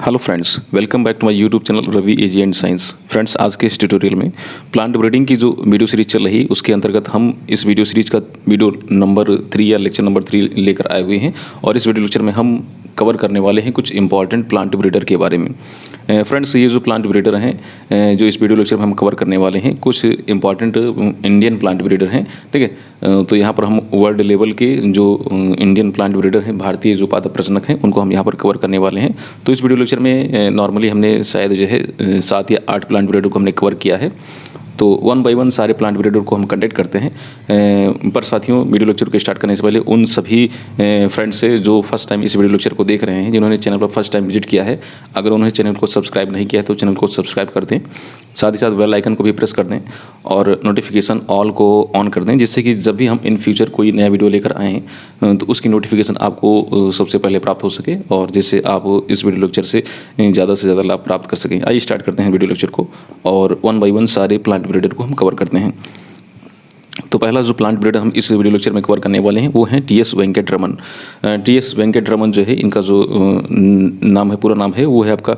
Hello friends, welcome back to my YouTube channel Ravi AG and science. Friends, आज के इस tutorial में plant breeding की जो वीडियो सीरीज चल रही है उसके अंतर्गत हम इस वीडियो सीरीज का वीडियो नंबर 3 या लेक्चर नंबर 3 लेकर आए हुए हैं। और इस वीडियो लेक्चर में हम कवर करने वाले हैं कुछ इंपॉर्टेंट प्लांट ब्रीडर के बारे में। फ्रेंड्स, ये जो प्लांट ब्रीडर हैं जो इस वीडियो लेक्चर में हम कवर करने वाले हैं, कुछ इंपॉर्टेंट इंडियन प्लांट ब्रीडर हैं। ठीक है, तो यहाँ पर हम वर्ल्ड लेवल के जो इंडियन प्लांट ब्रीडर हैं, भारतीय जो पादप प्रजनक हैं, उनको हम यहाँ पर कवर करने वाले हैं। तो इस वीडियो लेक्चर में नॉर्मली हमने शायद जो है 7 या 8 प्लांट ब्रीडर को हमने कवर किया है। तो 1 बाय 1 सारे प्लांट ब्रीडर को हम कंडक्ट करते हैं। पर साथियों, वीडियो लेक्चर को स्टार्ट करने से पहले उन सभी फ्रेंड्स से जो फर्स्ट टाइम इस वीडियो लेक्चर को देख रहे हैं, जिन्होंने चैनल पर फर्स्ट टाइम विजिट किया है, अगर उन्होंने चैनल को सब्सक्राइब नहीं किया है तो चैनल को सब्सक्राइब कर दें। साथ ही साथ बेल आइकन को भी प्रेस कर दें और नोटिफिकेशन ऑल को ऑन कर दें, जिससे कि जब भी हम इन फ्यूचर कोई नया वीडियो लेकर आएँ तो उसकी नोटिफिकेशन आपको सबसे पहले प्राप्त हो सके और जिससे आप इस वीडियो लेक्चर से ज़्यादा लाभ प्राप्त कर सकें। आइए स्टार्ट करते हैं वीडियो लेक्चर को और 1 बाय 1 सारे प्लांट ब्रीडर को हम कवर करते हैं। तो पहला जो प्लांट ब्रीडर हम इस वीडियो लेक्चर में कवर करने वाले हैं वो हैं टी.एस. वेंकटरमन। टी.एस. वेंकटरमन जो है, इनका जो नाम है, पूरा नाम है, वो है आपका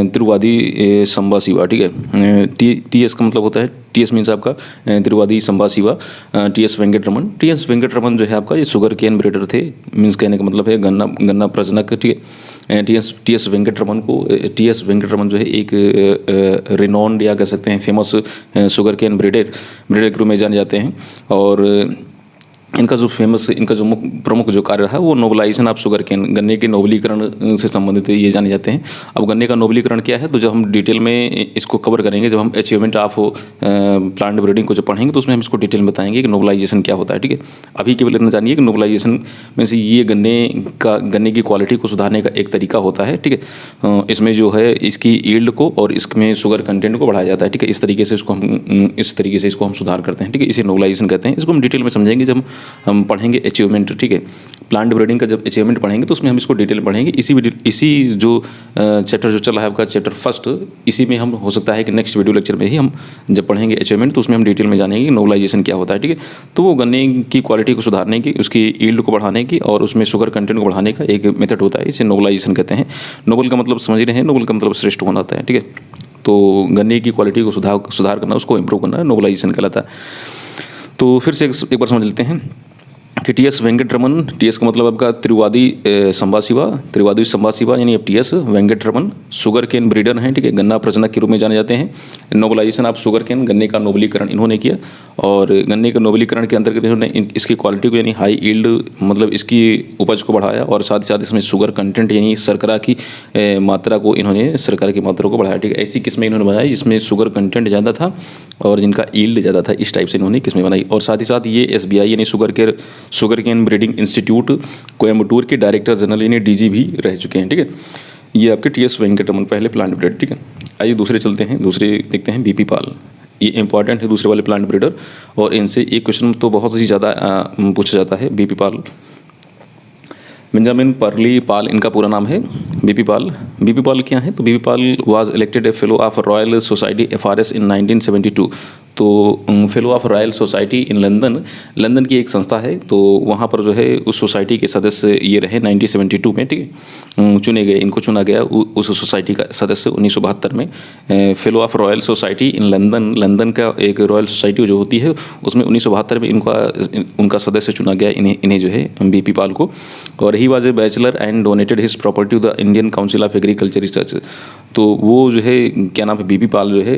त्रिवादी संबाशिवा। ठीक है, टी.एस. का मतलब होता है, टी.एस. मीन्स आपका त्रिवादी संबाशिवा। टी.एस. वेंकटरमन, टी.एस. वेंकटरमन जो है आपका ये शुगर केन ब्रीडर थे। मीन्स कहने का मतलब है गन्ना प्रजनक। ठीक है, टी.एस. वेंकटरमन जो है एक रिनॉन्ड या कह सकते हैं फेमस शुगर केन ब्रीडर के रूप में जाने जाते हैं। और इनका जो प्रमुख जो कार्य रहा है वो नोबलाइजेशन ऑफ शुगर केन, गन्ने के नोबलीकरण से संबंधित ये जाने जाते हैं। अब गन्ने का नोबलीकरण क्या है, तो जब हम डिटेल में इसको कवर करेंगे, जब हम अचीवमेंट ऑफ प्लांट ब्रीडिंग को जब पढ़ेंगे तो उसमें हम इसको डिटेल में बताएंगे कि नोबलाइजेशन क्या होता है। ठीक है, अभी केवल इतना जानिए कि नोबलाइजेशन में से ये गन्ने की क्वालिटी को सुधारने का एक तरीका होता है। ठीक है, इसमें जो है इसकी ईल्ड को और इसमें शुगर कंटेंट को बढ़ाया जाता है। ठीक है, इस तरीके से इसको हम सुधार करते हैं। ठीक है, इसे नोबलाइजेशन कहते हैं। इसको हम डिटेल में समझेंगे जब हम पढ़ेंगे अचीवमेंट। ठीक है, प्लांट ब्रीडिंग का जब अचीवमेंट पढ़ेंगे तो उसमें हम इसको डिटेल पढ़ेंगे। इसी जो चैप्टर जो चल रहा है आपका चैप्टर फर्स्ट, इसी में हम हो सकता है कि नेक्स्ट वीडियो लेक्चर में ही हम जब पढ़ेंगे अचीवमेंट तो उसमें हम डिटेल में जानेंगे कि नोबलाइजेशन क्या होता है। ठीक है, तो वो गन्ने की क्वालिटी को सुधारने की, उसकी ईल्ड को बढ़ाने की और उसमें शुगर कंटेंट को बढ़ाने का एक मेथड होता है, इसे नोबलाइजेशन कहते हैं। नोबल का मतलब समझ रहे हैं, नोबल का मतलब श्रेष्ठ होना होता है। ठीक है, तो गन्ने की क्वालिटी को सुधार करना, उसको इम्प्रूव करना नोबलाइजेशन कहलाता है। तो फिर से एक बार समझ लेते हैं कि टी.एस. वेंकटरमन, टी.एस. का मतलब आपका त्रिवादी संबाशिवा यानी T S. Venkataraman sugar cane breeder हैं। ठीक है, गन्ना प्रजनक के रूप में जाने जाते हैं। नोबलाइजेशन ऑफ शुगर केन, गन्ने का नोबलीकरण इन्होंने किया और गन्ने के नोबलीकरण के अंतर्गत इन्होंने इसकी क्वालिटी को यानी हाई ईल्ड मतलब इसकी उपज को बढ़ाया और साथ ही साथ इसमें शुगर कंटेंट यानी शर्करा की मात्रा को बढ़ाया। ठीक है, ऐसी किस्में इन्होंने बनाई जिसमें शुगर कंटेंट ज़्यादा था और जिनका ईल्ड ज़्यादा था। इस टाइप से इन्होंने किस्में बनाई। और साथ ही साथ ये SBI यानी sugar cane breeding institute Coimbatore के डायरेक्टर जनरल यानी DG भी रह चुके हैं। ठीक है, ये आपके टी.एस. वेंकटरमन पहले प्लांट ब्रीडर। ठीक है, आइए दूसरे चलते हैं। दूसरे देखते हैं BP पाल। ये इंपॉर्टेंट है दूसरे वाले प्लांट ब्रीडर और इनसे एक क्वेश्चन तो बहुत ही ज़्यादा पूछा जाता है। BP पाल, बेंजामिन पर्ली पाल इनका पूरा नाम है। BP पाल क्या है, तो BP Pal was elected A fellow of royal society FRS इन 1972। तो fellow of royal society in London की एक संस्था है, तो वहाँ पर जो है उस सोसाइटी के सदस्य ये रहे 1972 में। ठीक है, इनको चुना गया उस सोसाइटी का सदस्य 1972 में। Fellow of royal society in London का एक रॉयल सोसाइटी जो होती है उसमें 1972 में उनका सदस्य चुना गया इन्हें जो है BP पाल को। और he was a bachelor and donated his property to the Indian council of agriculture research. तो वो जो है क्या नाम है, BP पाल जो है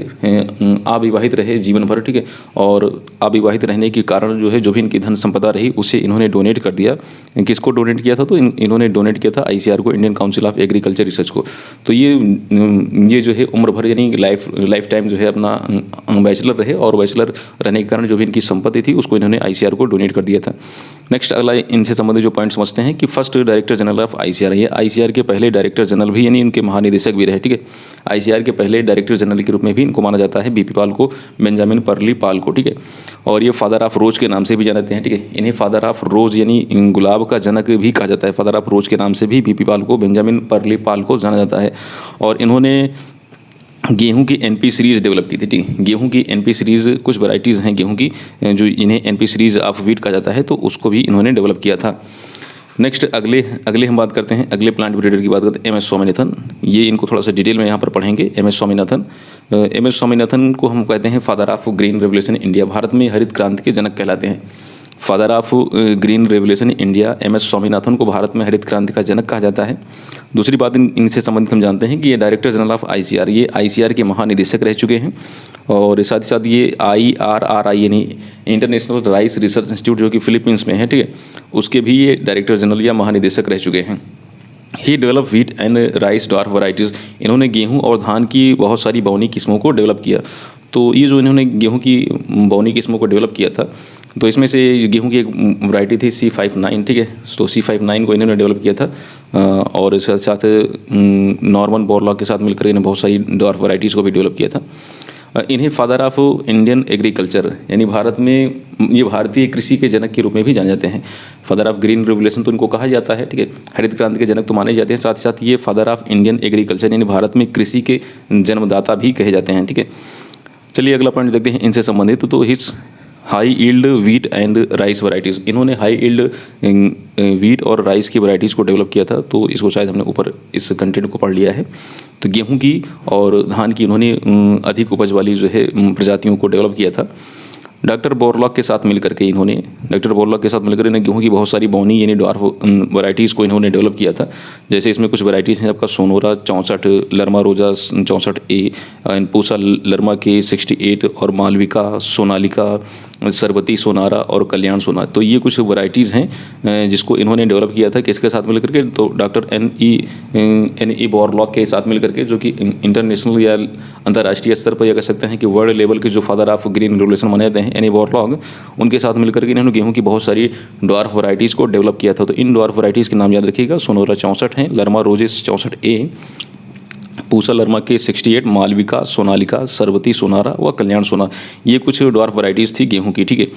अविवाहित रहे जीवन भर। ठीक है, और अविवाहित रहने के कारण जो है जो भी इनकी धन संपदा रही उसे इन्होंने डोनेट कर दिया। किसको डोनेट किया था, तो इन्होंने डोनेट किया था ICR को, Indian council of agriculture research को। तो ये जो है उम्र भर यानी लाइफ टाइम जो है अपना बैचलर रहे और बैचलर रहने के कारण जो भी इनकी संपत्ति थी उसको इन्होंने ICR को डोनेट कर दिया था। नेक्स्ट अगला इनसे संबंधित जो पॉइंट समझते हैं कि first director general of ICR, ये ICR के पहले डायरेक्टर जनरल भी यानी इनके महानिदेशक भी रहे। ठीक है, ICR के पहले डायरेक्टर जनरल के रूप में भी इनको माना जाता है BP पाल को, बेंजामिन पर्ली पाल को। ठीक है, और ये फादर ऑफ रोज के नाम से भी जानते हैं। ठीक है, इन्हें फादर ऑफ रोज यानी गुलाब का जनक भी कहा जाता है। फादर ऑफ रोज के नाम से भी BP पाल को, बेंजामिन पर्ली पाल को जाना जाता है। और इन्होंने गेहूं की NP सीरीज़ डेवलप की थी। ठीक है, गेहूं की NP सीरीज़, कुछ वैरायटीज़ हैं गेहूं की जो इन्हें NP सीरीज़ ऑफ व्हीट कहा जाता है, तो उसको भी इन्होंने डेवलप किया था। नेक्स्ट अगले अगले हम बात करते हैं, अगले प्लांट ब्रीडर की बात करते हैं, एम एस स्वामीनाथन। ये इनको थोड़ा सा डिटेल में यहाँ पर पढ़ेंगे। M S Swaminathan, M S Swaminathan को हम कहते हैं father of green revolution India, Bharat में हरित क्रांति के जनक कहलाते हैं। Father of green revolution India, M S Swaminathan को भारत में हरित क्रांति का जनक कहा जाता है। दूसरी बात इनसे संबंधित हम जानते हैं कि ये डायरेक्टर जनरल ऑफ आईसीआर, ये आईसीआर के महानिदेशक रह चुके हैं। और साथ ही साथ ये IRRI यानी इंटरनेशनल राइस रिसर्च इंस्टीट्यूट जो कि फिलीपींस में है, ठीक है, उसके भी ये डायरेक्टर जनरल या महानिदेशक रह चुके हैं। He develop wheat and rice dwarf varieties, इन्होंने गेहूँ और धान की बहुत सारी बौनी किस्मों को डेवलप किया। तो ये जो इन्होंने गेहूँ की बौनी किस्मों को डेवलप किया था, तो इसमें से गेहूं की एक वैरायटी थी C59, ठीक है। तो C59 को इन्होंने डेवलप किया था और इसके साथ नॉर्मन बोरलॉग के साथ मिलकर इन्होंने बहुत सारी ड्वार्फ वैराइटीज़ को भी डेवलप किया था। इन्हें फादर ऑफ इंडियन एग्रीकल्चर, यानी भारत में ये भारतीय कृषि के जनक के रूप में भी जाने जाते हैं। फादर ऑफ ग्रीन रेवोल्यूशन तो इनको कहा जाता है, ठीक है, हरित क्रांति के जनक तो माने जाते हैं। साथ ही साथ ये फादर ऑफ इंडियन एग्रीकल्चर यानी भारत में कृषि के जन्मदाता भी कहे जाते हैं, ठीक है। चलिए अगला पॉइंट देखते हैं इनसे संबंधित। तो his high yield wheat and rice varieties, इन्होंने हाई ईल्ड वीट और राइस की वैराइटीज़ को डेवलप किया था। तो इसको शायद हमने ऊपर इस कंटेंट को पढ़ लिया है। तो गेहूं की और धान की इन्होंने अधिक उपज वाली जो है प्रजातियों को डेवलप किया था। डॉक्टर बोरलॉग के साथ मिलकर के इन्होंने गेहूं की बहुत सारी बौनी यानी ड्वार्फ वैराइटीज़ को इन्होंने डेवलप किया था। जैसे इसमें कुछ वैराइटीज़ हैं आपका सोनोरा 64, लरमा रोजा 64A, पूसा लरमा के 68 और मालविका सोनालिका, सरबती सोनारा और कल्याण सोना। तो ये कुछ वैराइटीज़ हैं जिसको इन्होंने डेवलप किया था किसके साथ मिलकर के, तो डॉक्टर एन ई बोरलॉग के साथ मिलकर के, जो कि इंटरनेशनल या अंतर्राष्ट्रीय स्तर पर यह कह सकते हैं कि वर्ल्ड लेवल के जो फादर ऑफ ग्रीन रेवोल्यूशन माने जाते हैं एन ई बोरलॉग, उनके साथ मिलकर के इन्होंने गेहूं की बहुत सारी ड्वार्फ वैराइटीज़ को डेवलप किया था। तो इन ड्वार्फ वैराइटीज़ के नाम याद रखिएगा, सोनोरा 64 है, लरमा रोजेस 64A, पूसा लरमा के 68, मालविका सोनालिका, सरबती सोनारा व कल्याण सोना। ये कुछ ड्वार्फ वैराइटीज़ थी गेहूं की, ठीक है।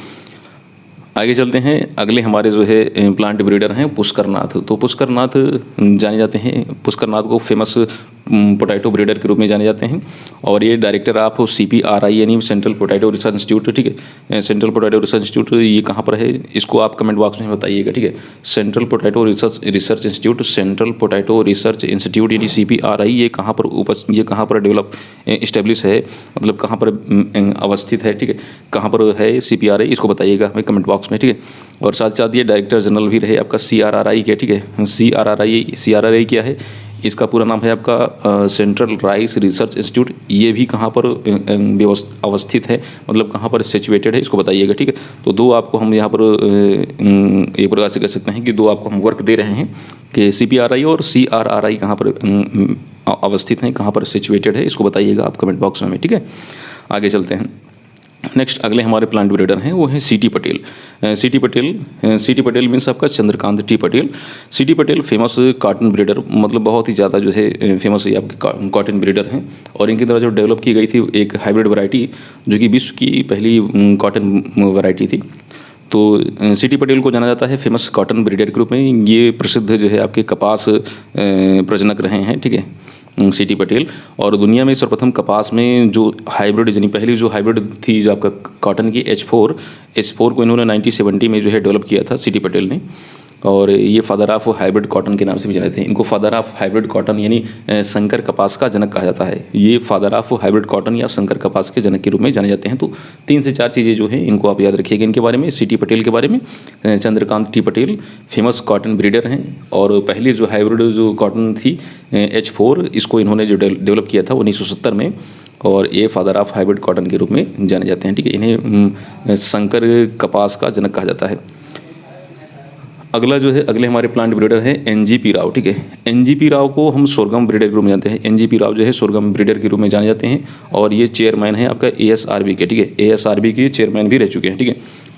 आगे चलते हैं, अगले हमारे जो है प्लांट ब्रीडर हैं पुष्करनाथ। तो पुष्करनाथ जाने जाते हैं, पुष्करनाथ को फेमस पोटैटो ब्रीडर के रूप में जाने जाते हैं। और ये डायरेक्टर ऑफ CPRI यानी सेंट्रल पोटैटो रिसर्च इंस्टीट्यूट, ठीक है। सेंट्रल पोटैटो रिसर्च इंस्टीट्यूट ये कहाँ पर है, इसको आप कमेंट बॉक्स में बताइएगा, ठीक है। Central potato research institute, central potato research institute यानी CPRI, ये कहाँ पर डेवलप इस्टेब्लिश है, मतलब कहाँ पर अवस्थित है, ठीक है, कहाँ पर है CPRI, इसको बताइएगा हमें कमेंट बॉक्स में, ठीक है। और साथ साथ ये डायरेक्टर जनरल भी रहे आपका CRRI के, ठीक है। CRRI क्या है, इसका पूरा नाम है आपका सेंट्रल राइस रिसर्च इंस्टीट्यूट। ये भी कहाँ पर अवस्थित है, मतलब कहाँ पर सिचुएटेड है, इसको बताइएगा, ठीक है। तो दो आपको हम यहाँ पर एक प्रकार से कह सकते हैं कि दो आपको हम वर्क दे रहे हैं कि CPRI और CRRI कहाँ पर अवस्थित हैं, कहाँ पर सिचुएटेड है, इसको बताइएगा आप कमेंट बॉक्स में, ठीक है। आगे चलते हैं। नेक्स्ट अगले हमारे प्लांट ब्रीडर हैं वो हैं CT Patel. CT Patel means आपका Chandrakant T Patel. CT Patel famous cotton breeder, मतलब बहुत ही ज़्यादा जो है फेमस ये आपके कॉटन ब्रीडर हैं। और इनके द्वारा जो डेवलप की गई थी एक हाइब्रिड वैरायटी जो कि विश्व की पहली कॉटन वैरायटी थी। तो CT पटेल को जाना जाता है फेमस कॉटन ब्रीडर के रूप में। ये प्रसिद्ध जो है आपके कपास प्रजनक रहे हैं, ठीक है, CT पटेल। और दुनिया में सर्वप्रथम कपास में जो हाइब्रिड यानी पहली जो हाइब्रिड थी जो आपका कॉटन की H4 को इन्होंने 1970 में जो है डेवलप किया था CT पटेल ने। और ये फादर ऑफ हाइब्रिड कॉटन के नाम से भी जाने जाते हैं। इनको फादर ऑफ हाइब्रिड कॉटन यानी संकर कपास का जनक कहा जाता है। ये फादर ऑफ हाइब्रिड कॉटन या संकर कपास के जनक के रूप में जाने जाते हैं। तो 3 से 4 चीज़ें जो हैं इनको आप याद रखिएगा इनके बारे में। CT पटेल के बारे में, Chandrakant T Patel famous cotton breeder हैं। और पहली जो हाइब्रिड जो कॉटन थी H4, इसको इन्होंने जो डेवलप किया था 1970 में। और ये फादर ऑफ हाइब्रिड कॉटन के रूप में जाने जाते हैं, ठीक है। इन्हें संकर कपास का जनक कहा जाता है। अगला जो है अगले हमारे प्लांट ब्रीडर हैं NGP राव, ठीक है। NGP राव को हम सोरगम ब्रीडर के रूप में जानते हैं। NGP राव जो है सोरगम ब्रीडर के रूप में जाने जाते हैं। और ये चेयरमैन है आपका ASRB के, ठीक है। ASRB के चेयरमैन भी रह चुके हैं, ठीक है।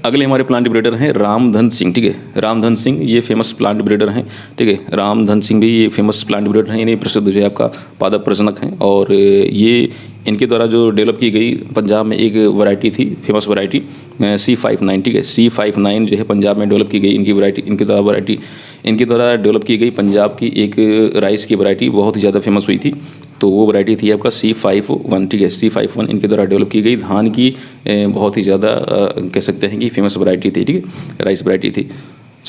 अगले हमारे प्लांट ब्रीडर हैं रामधन सिंह, ठीक है। रामधन सिंह ये फेमस प्लांट ब्रीडर हैं, ठीक है। रामधन सिंह भी ये फेमस प्लांट ब्रीडर हैं, यानी प्रसिद्ध जो है आपका पादप प्रजनक हैं। और ये इनके द्वारा जो डेवलप की गई पंजाब में एक वैरायटी थी, फेमस वैरायटी C59, ठीक है। C59 जो है पंजाब में डेवलप की गई इनकी वैरायटी, इनके द्वारा डेवलप की गई पंजाब की एक राइस की वैरायटी बहुत ही ज़्यादा फेमस हुई थी। तो वो वैरायटी थी आपका C51, ठीक है। C51 इनके द्वारा डेवलप की गई धान की बहुत ही ज़्यादा कह सकते हैं कि फेमस वैरायटी थी, ठीक है, राइस वैरायटी थी।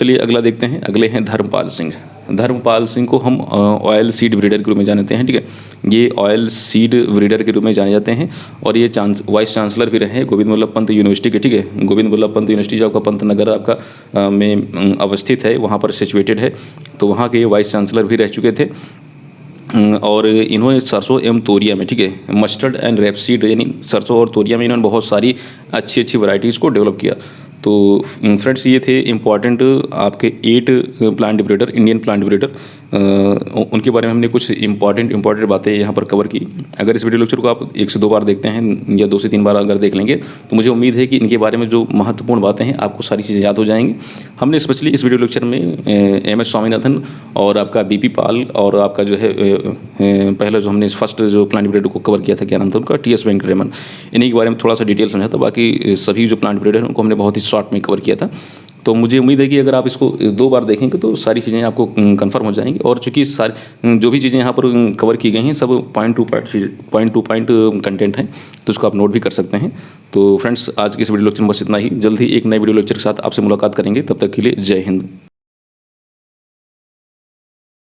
चलिए अगला देखते हैं। अगले हैं धर्मपाल सिंह। धर्मपाल सिंह को हम ऑयल सीड ब्रीडर के रूप में जानते हैं, ठीक है। ये ऑयल सीड ब्रीडर के रूप में जाने जाते हैं और ये वाइस चांसलर भी रहे गोविंद वल्लभ पंत यूनिवर्सिटी के, ठीक है। गोविंद वल्लभ पंत यूनिवर्सिटी जो आपका पंत नगर आपका में अवस्थित है, वहाँ पर सिचुएटेड है, तो वहाँ के ये वाइस चांसलर भी रह चुके थे। और इन्होंने सरसों एवं तोरिया में, ठीक है, मस्टर्ड एंड रेपसीड यानी सरसों और तोरिया में इन्होंने बहुत सारी अच्छी अच्छी वैरायटीज़ को डेवलप किया। तो फ्रेंड्स ये थे इम्पॉर्टेंट आपके 8 plant breeder, Indian plant breeder. उनके बारे में हमने कुछ इम्पॉर्टेंट बातें यहाँ पर कवर की। अगर इस वीडियो लेक्चर को आप 1 से 2 बार देखते हैं या 2 से 3 बार अगर देख लेंगे तो मुझे उम्मीद है कि इनके बारे में जो महत्वपूर्ण बातें हैं आपको सारी चीज़ें याद हो जाएंगी। हमने स्पेशली इस वीडियो लेक्चर में MS स्वामीनाथन और आपका BP पाल और आपका जो है पहले जो हमने फर्स्ट जो प्लांट ब्रीडर को कवर किया था, क्या नाम था उनका, TS वेंकटरमन, इन्हीं के बारे में थोड़ा सा डिटेल समझा था। बाकी सभी जो प्लांट ब्रीडर हैं उनको हमने बहुत ही शॉर्ट में कवर किया था। तो मुझे उम्मीद है कि अगर आप इसको 2 बार देखेंगे तो सारी चीज़ें आपको कंफर्म हो जाएंगी। और चूँकि सारी जो भी चीज़ें यहाँ पर कवर की गई हैं सब पॉइंट टू पॉइंट कंटेंट हैं, तो उसको आप नोट भी कर सकते हैं। तो फ्रेंड्स आज की इस वीडियो लेक्चर में बस इतना ही। जल्द ही एक नए वीडियो लेक्चर के साथ आपसे मुलाकात करेंगे, तब तक के लिए जय हिंद।